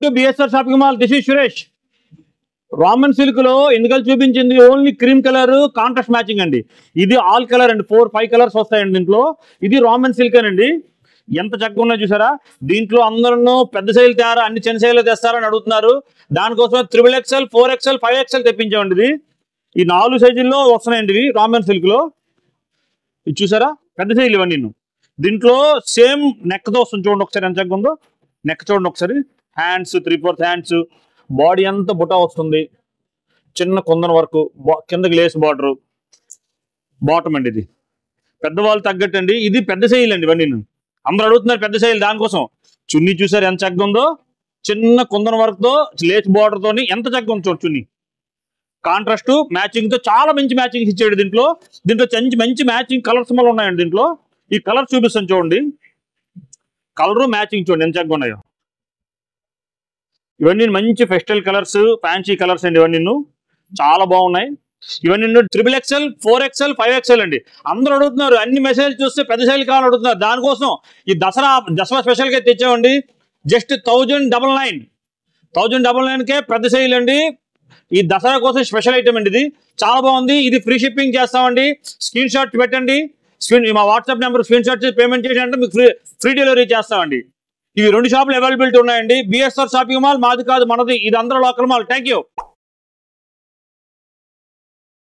BSR shopping mall, this is Suresh. Raman silk లో ఎందుకలు చూపించింది only cream colour contrast matching అండి. ఇది ఆల్ కలర్ అండి, 4-5 కలర్స్ వస్తాయండి దీంట్లో. ఇది రామన్ సిల్క్ అండి. ఎంత చక్కగా ఉన్నాయో చూసారా. దీంట్లో అందరూ పెద్ద సైజులు తేరా, అన్ని చిన్న సైజులు తెస్తారని అడుగుతున్నారు. దానికోసం 3XL, 4XL, 5XL తెప్పించామండి. ఈ 4 సైజుల్లో వస్తున్నాయండి ఇవి రామన్ సిల్క్ లో. ఇది చూసారా పెద్ద సైజులు ఇవన్నీ. దీంట్లో సేమ్ నెక్ తో వస్తుంది చూడండి ఒకసారి ఎంత చక్కగా ఉందో. నెక్ చూడండి ఒకసారి. హ్యాండ్స్ 3/4 హ్యాండ్స్, బాడీ అంతా బుటా వస్తుంది, చిన్న కుందన వరకు, కింద గ్లేస్ బార్డర్, బాటమ్ అండి. ఇది పెద్దవాళ్ళు తగ్గట్టు అండి. ఇది పెద్ద సైజులు అండి ఇవన్నీ. అందరూ అడుగుతున్నారు పెద్ద సైజులు. దానికోసం చున్నీ చూసారు ఎంత చక్కగా ఉందో. చిన్న కుందన వర్క్ తో లేస్ బార్డర్ తోని ఎంత చక్కగా ఉంది చూడు చున్నీ. కాంట్రాస్ట్ మ్యాచింగ్ తో చాలా మంచి మ్యాచింగ్ ఇచ్చాడు దీంట్లో. మంచి మ్యాచింగ్ కలర్స్ మళ్ళీ ఉన్నాయండి దీంట్లో. ఈ కలర్ చూపిస్తాను చూడండి. కలరు మ్యాచింగ్ చూడండి ఎంత చక్కగా ఉన్నాయో. ఇవన్నీ మంచి ఫెస్టల్ కలర్స్, ఫ్యాన్సీ కలర్స్ అండి. ఇవన్నీ చాలా బాగున్నాయి. ఇవన్నీ 3XL, 4XL, 5XL అండి. అందరూ అడుగుతున్నారు, అన్ని మెసేజ్ చూస్తే పెద్ద సైజులు కావాలని అడుగుతున్నారు. దానికోసం ఈ దసరా స్పెషల్ గా తెచ్చామండి. జస్ట్ 1099కే పెద్ద సైజులు అండి. ఈ దసరా కోసం స్పెషల్ ఐటమ్ అండి. ఇది చాలా బాగుంది. ఇది ఫ్రీ షిప్పింగ్ చేస్తామండి. స్క్రీన్ షాట్ పెట్టండి. మా వాట్సాప్ నెంబర్ స్క్రీన్ షాట్ చేసి పేమెంట్ చేసి అంటే మీకు ఫ్రీ డెలివరీ చేస్తామండి. ఇవి 2 షాపులు అవైలబిలిటీ ఉన్నాయండి. బిఎస్ఆర్ షాపింగ్ మాల్ మాది కాదు, మనది. ఇది అందరూ లోకల్ మాల్. Thank you.